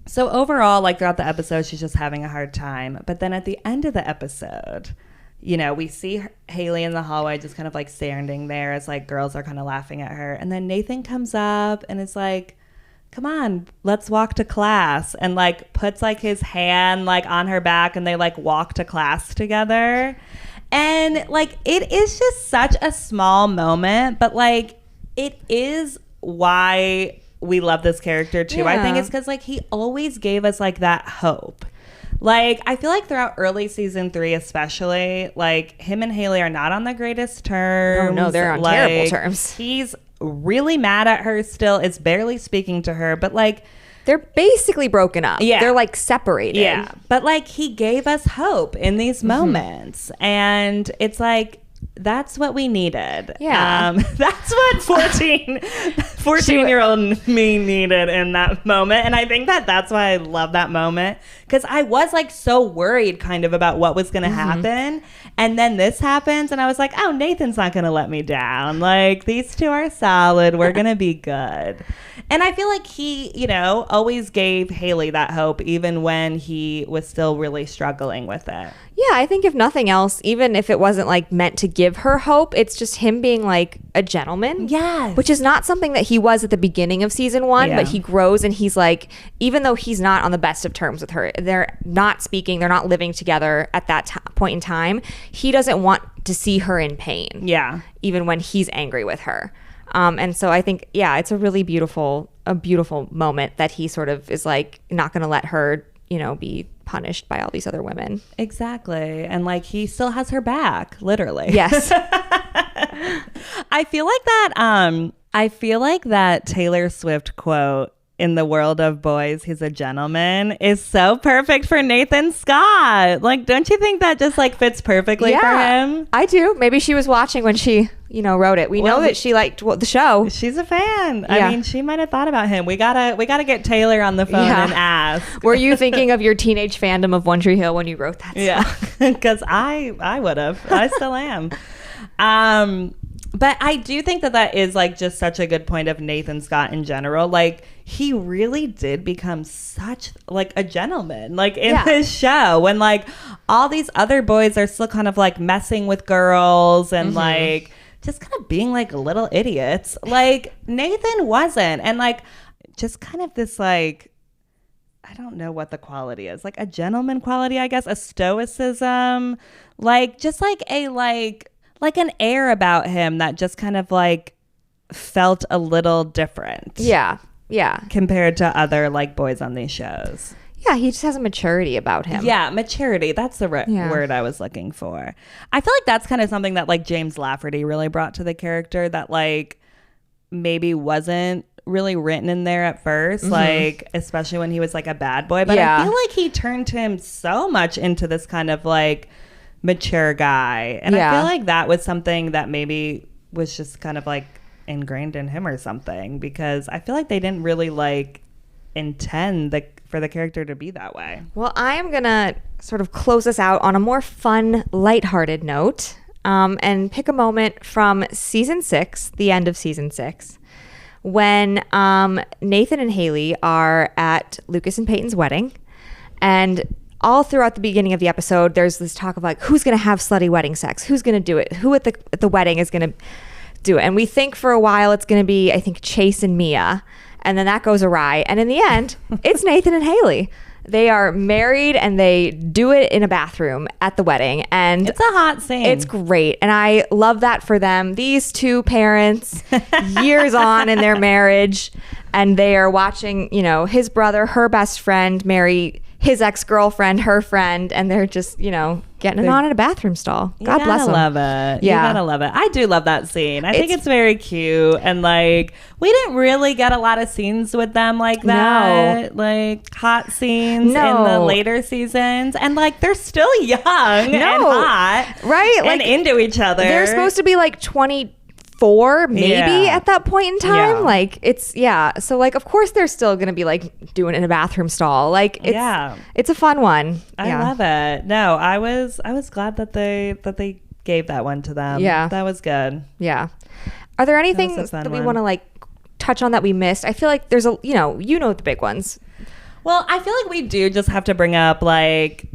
So overall, like throughout the episode, she's just having a hard time. But then at the end of the episode, you know, we see Haley in the hallway just kind of like standing there as like girls are kind of laughing at her. And then Nathan comes up and is like, come on, let's walk to class. And like puts like his hand like on her back and they like walk to class together. And like it is just such a small moment, but like it is why we love this character too. I think Yeah. it's because like he always gave us like that hope. Like I feel like throughout early season 3 especially, like him and Haley are not on the greatest terms. Oh, no, they're on Like, terrible terms. He's really mad at her still, is barely speaking to her, but like They're basically broken up. Yeah. They're like separated. yeah, but like he gave us hope in these moments, and it's like that's what we needed. Yeah. That's what 14-year-old me needed in that moment. And I think that that's why I love that moment, because I was like so worried kind of about what was going to happen. And then this happens and I was like, oh, Nathan's not going to let me down. Like these two are solid. We're going to be good. And I feel like he, you know, always gave Haley that hope, even when he was still really struggling with it. Yeah, I think if nothing else, even if it wasn't like meant to give her hope, it's just him being like a gentleman. Yes. Which is not something that he was at the beginning of season 1, Yeah. but he grows and he's like, even though he's not on the best of terms with her, they're not speaking, they're not living together at that point in time, he doesn't want to see her in pain. Yeah. Even when he's angry with her. And so I think, yeah, it's a beautiful moment that he sort of is like not going to let her, you know, be punished by all these other women. Exactly. And like he still has her back, literally. Yes. I feel like that Taylor Swift quote, "In the world of boys, he's a gentleman," is so perfect for Nathan Scott. Like, don't you think that just like fits perfectly for him? I do. Maybe she was watching when she, wrote it. We know that she liked the show. She's a fan. Yeah. I mean, she might have thought about him. We gotta get Taylor on the phone and ask. Were you thinking of your teenage fandom of One Tree Hill when you wrote that song? Yeah, because I would have. I still am. But I do think that is like just such a good point of Nathan Scott in general. Like he really did become such like a gentleman, like in this show when like all these other boys are still kind of like messing with girls and like just kind of being like little idiots. Like Nathan wasn't, and like just kind of this like, I don't know what the quality is, like a gentleman quality, I guess, a stoicism, like just like a like an air about him that just kind of like felt a little different. Yeah. Compared to other like boys on these shows. Yeah, he just has a maturity about him. Yeah, maturity. That's the word I was looking for. I feel like that's kind of something that like James Lafferty really brought to the character that like maybe wasn't really written in there at first, like especially when he was like a bad boy. But I feel like he turned him so much into this kind of like mature guy, and I feel like that was something that maybe was just kind of like ingrained in him or something, because I feel like they didn't really like intend for the character to be that way. Well, I am gonna sort of close us out on a more fun, lighthearted note, and pick a moment from season 6, the end of season 6, when Nathan and Haley are at Lucas and Peyton's wedding, and all throughout the beginning of the episode, there's this talk of like, who's going to have slutty wedding sex? Who's going to do it? Who at the wedding is going to do it? And we think for a while it's going to be, I think, Chase and Mia. And then that goes awry. And in the end, it's Nathan and Haley. They are married and they do it in a bathroom at the wedding. And it's a hot scene. It's great. And I love that for them. These two parents, years on in their marriage, and they are watching, his brother, her best friend, marry his ex-girlfriend, her friend, and they're just, getting it on in a bathroom stall. God bless them. Love it. You gotta love it. I do love that scene. I think it's very cute, and like we didn't really get a lot of scenes with them like that, like hot scenes in the later seasons, and like they're still young and hot, right? And like, into each other. They're supposed to be like 24 maybe at that point in time. Like it's so like of course they're still gonna be like doing it in a bathroom stall. Like it's a fun one. I love it. No, I was glad that they gave that one to them. That was good. Are there anything that we want to like touch on that we missed? I feel like there's a the big ones. Well, I feel like we do just have to bring up like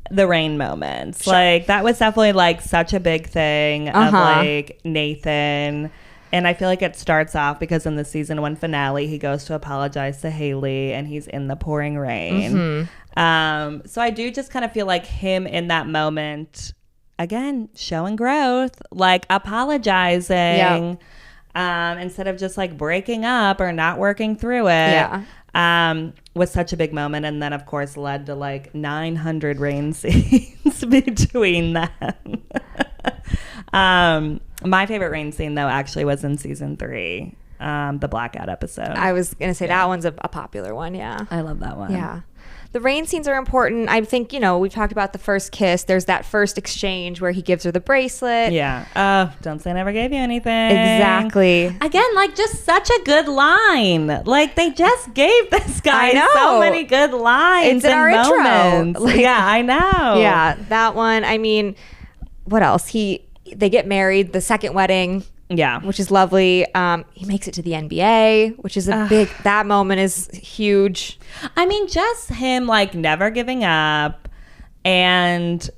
the rain moments. Sure. Like that was definitely like such a big thing of like Nathan, and I feel like it starts off because in the season 1 finale he goes to apologize to Haley and he's in the pouring rain. So I do just kind of feel like him in that moment again showing growth, like apologizing instead of just like breaking up or not working through it. Was such a big moment, and then of course led to like 900 rain scenes between them. My favorite rain scene though actually was in season 3, the blackout episode. I was gonna say that one's a popular one. I love that one. The rain scenes are important. I think, we've talked about the first kiss. There's that first exchange where he gives her the bracelet. Don't say I never gave you anything. Exactly. Again, like just such a good line. Like they just gave this guy so many good lines. It's in our moments. Intro. I know. That one. I mean, what else? They get married, the second wedding. Which is lovely. He makes it to the NBA, which is a big, that moment is huge. I mean, just him like never giving up and,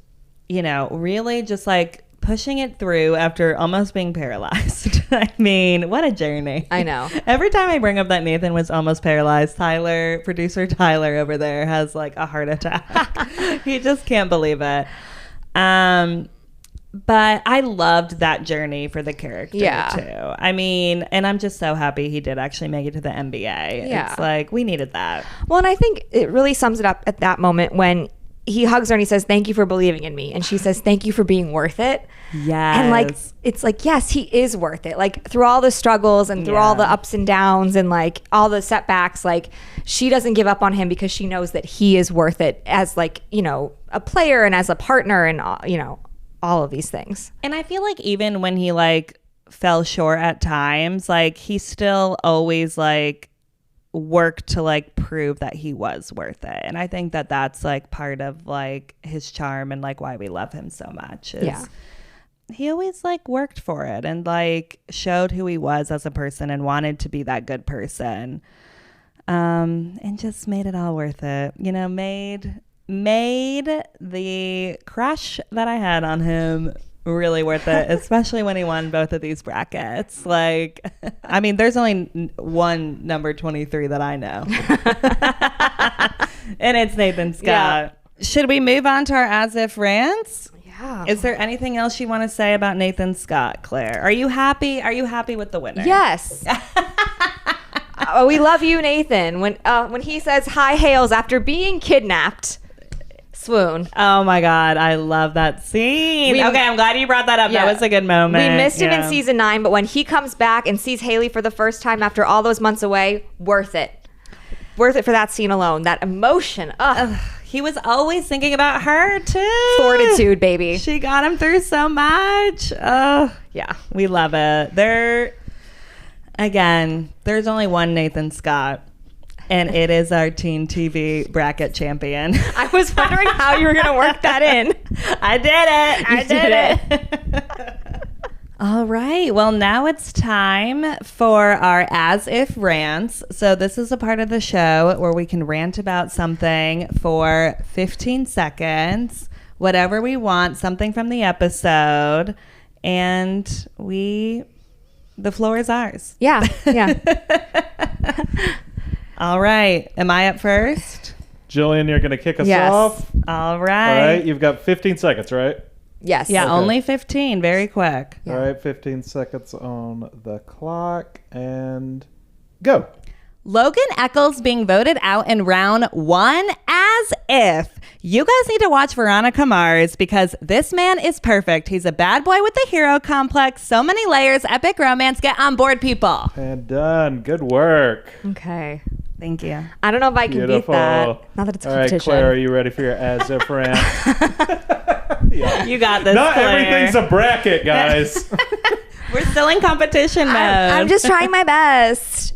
really just like pushing it through after almost being paralyzed. I mean, what a journey. I know. Every time I bring up that Nathan was almost paralyzed, producer Tyler over there has like a heart attack. He just can't believe it. But I loved that journey for the character Yeah. too. I mean, and I'm just so happy he did actually make it to the NBA. Yeah. It's like, we needed that. Well, and I think it really sums it up at that moment when he hugs her and he says, "Thank you for believing in me." And she says, "Thank you for being worth it." Yes. And like, it's like, yes, he is worth it. Like through all the struggles and through all the ups and downs and like all the setbacks, like she doesn't give up on him because she knows that he is worth it as like, you know, a player and as a partner and, you know, all of these things. And I feel like even when he like fell short at times, like he still always like worked to like prove that he was worth it. And I think that that's like part of like his charm and like why we love him so much is he always like worked for it and like showed who he was as a person and wanted to be that good person. And just made it all worth it. You know, made the crush that I had on him really worth it, especially when he won both of these brackets. Like, I mean, there's only one number 23 that I know. And it's Nathan Scott. Yeah. Should we move on to our as if rants? Yeah. Is there anything else you want to say about Nathan Scott, Claire? Are you happy? Are you happy with the winner? Yes. We love you, Nathan. When he says high hails after being kidnapped, swoon. Oh my God, I love that scene. Okay, I'm glad you brought that up. Yeah. That was a good moment. We missed him in season 9, but when he comes back and sees Haley for the first time after all those months away, worth it. Worth it for that scene alone. That emotion. He was always thinking about her too. Fortitude, baby. She got him through so much. Oh, yeah. We love it. There's only one Nathan Scott. And it is our teen TV bracket champion. I was wondering how you were going to work that in. I did it. All right. Well, now it's time for our as if rants. So this is a part of the show where we can rant about something for 15 seconds, whatever we want, something from the episode. And the floor is ours. Yeah. All right. Am I up first? Jillian, you're going to kick us Yes. off. All right. All right. You've got 15 seconds, right? Yes. Yeah, Okay. only 15. Very quick. Yeah. All right. 15 seconds on the clock and go. Logan Echolls being voted out in round 1 as if. You guys need to watch Veronica Mars because this man is perfect. He's a bad boy with a hero complex. So many layers. Epic romance. Get on board, people. And done. Good work. Okay. Thank you. I don't know if I can Beautiful. beat that. Not that it's a All right, competition. Claire, are you ready for your as if rant? Yeah. You got this, Not Claire. everything's a bracket, guys. We're still in competition mode. I'm just trying my best.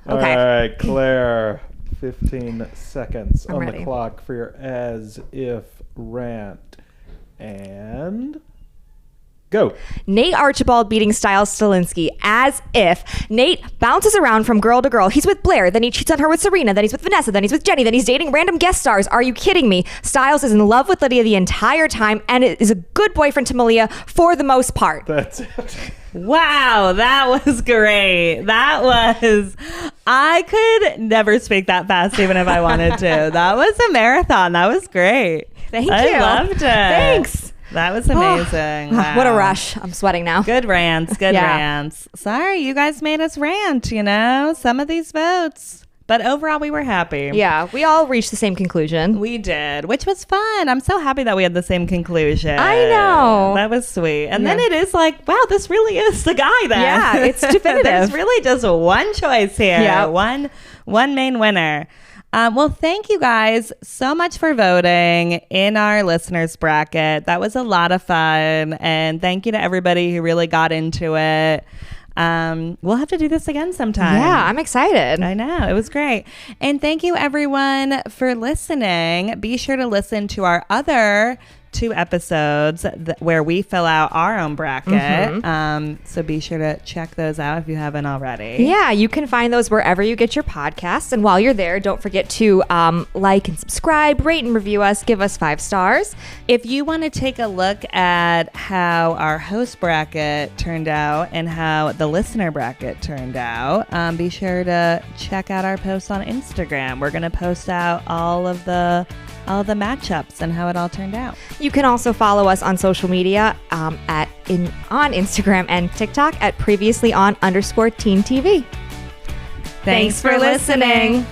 Okay. All right, Claire, 15 seconds I'm on ready. the clock for your as if rant. And go. Nate Archibald beating Styles Stilinski as if. Nate bounces around from girl to girl. He's with Blair, then he cheats on her with Serena, then he's with Vanessa, then he's with Jenny, then he's dating random guest stars. Are you kidding me? Styles is in love with Lydia the entire time and is a good boyfriend to Malia for the most part. That's it. Wow, that was great. I could never speak that fast even if I wanted to. That was a marathon. That was great. Thank you. I loved it. Thanks. That was amazing. Wow. What a rush. I'm sweating now. Good rants. Good Yeah. rants. Sorry, you guys made us rant, some of these votes. But overall, we were happy. Yeah, we all reached the same conclusion. We did, which was fun. I'm so happy that we had the same conclusion. I know. That was sweet. And then Yeah. it is like, wow, this really is the guy then. Yeah, it's definitive. There's really just one choice here. Yeah. One main winner. Well, thank you guys so much for voting in our listeners bracket. That was a lot of fun. And thank you to everybody who really got into it. We'll have to do this again sometime. Yeah, I'm excited. I know. It was great. And thank you, everyone, for listening. Be sure to listen to our other 2 episodes where we fill out our own bracket. So be sure to check those out if you haven't already. Yeah, you can find those wherever you get your podcasts. And while you're there, don't forget to like and subscribe, rate and review us, give us 5 stars. If you want to take a look at how our host bracket turned out and how the listener bracket turned out, be sure to check out our posts on Instagram. We're going to post out all of the all the matchups and how it all turned out. You can also follow us on social media on Instagram and TikTok at previously on _teen TV. Thanks for listening.